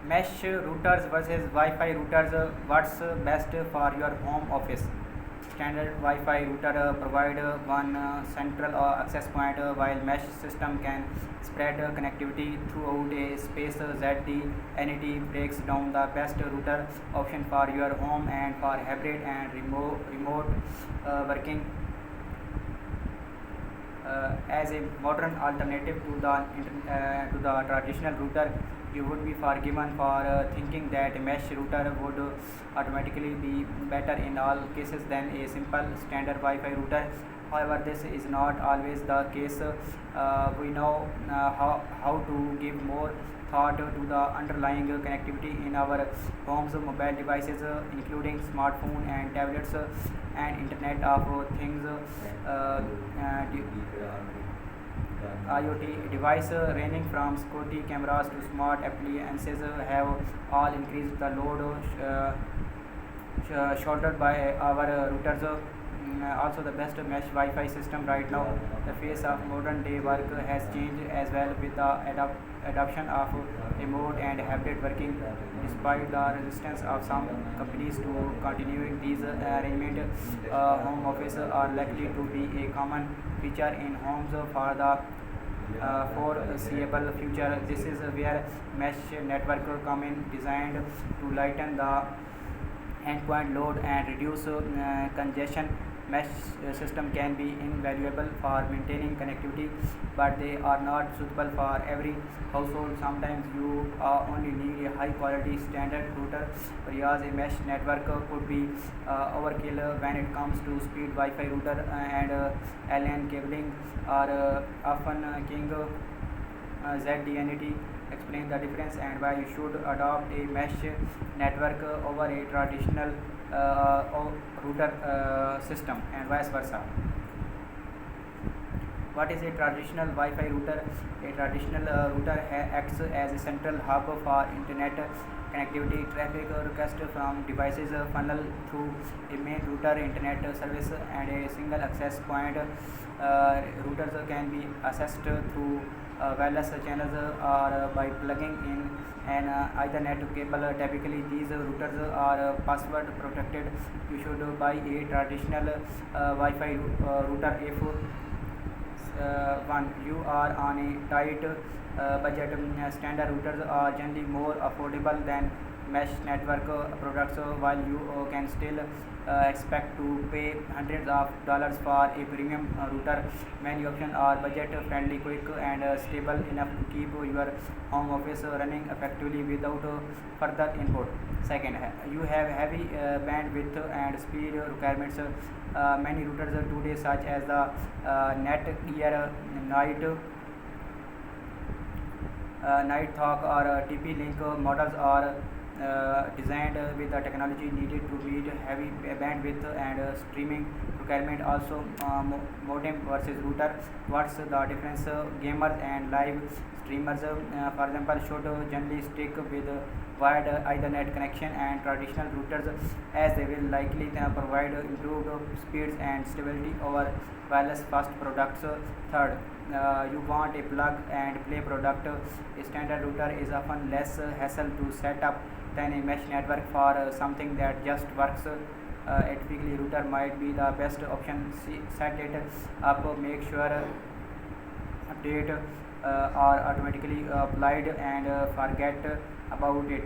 Mesh routers versus Wi-Fi routers. What's best for your home office? Standard Wi-Fi router provide one central access point, while mesh system can spread connectivity throughout a space. ZDNet breaks down the best router option for your home and for hybrid and remote working. As a modern alternative to the traditional router, you would be forgiven for thinking that a mesh router would automatically be better in all cases than a simple standard Wi-Fi router. However, this is not always the case. We know how to give more thought to the underlying connectivity in our homes, mobile devices, including smartphone and tablets, and Internet of Things. IoT device ranging from security cameras to smart appliances have all increased the load shouldered by our routers. Also, the best mesh Wi-Fi system right now. The face of modern day work has changed as well with the adoption of remote and hybrid working. Despite the resistance of some companies to continuing these arrangements, home office are likely to be a common feature in homes for the foreseeable future. This is where mesh network come in, designed to lighten the endpoint load and reduce congestion. Mesh system can be invaluable for maintaining connectivity, but they are not suitable for every household. Sometimes you only need a high quality standard router, whereas a mesh network could be overkill when it comes to speed. Wi-Fi router and LAN cabling are often king. ZDNet explain the difference and why you should adopt a mesh network over a traditional router system, and vice versa. What is a traditional Wi-Fi router? A traditional router acts as a central hub for internet connectivity. Traffic request from devices funnel through a main router internet service and a single access point. Routers can be accessed through wireless channels or by plugging in an Ethernet cable. Typically, these routers are password protected. You should buy a traditional Wi-Fi router if one you are on a tight budget. Standard routers are generally more affordable than mesh network products, while you can still expect to pay hundreds of dollars for a premium router. Many options are budget friendly, quick, and stable enough to keep your home office running effectively without further input. Second, you have heavy bandwidth and speed requirements. Many routers today, such as the Netgear, Nighthawk, or TP-Link models, are designed with the technology needed to meet heavy bandwidth and streaming requirement. Also, modem versus router. What's the difference? Gamers and live streamers, for example, should generally stick with wired Ethernet connection and traditional routers, as they will likely provide improved speeds and stability over wireless fast products. Third, you want a plug and play product. A standard router is often less hassle to set up than a mesh network for something that just works. A typically router might be the best option. Set it up, make sure update are automatically applied, and forget about it.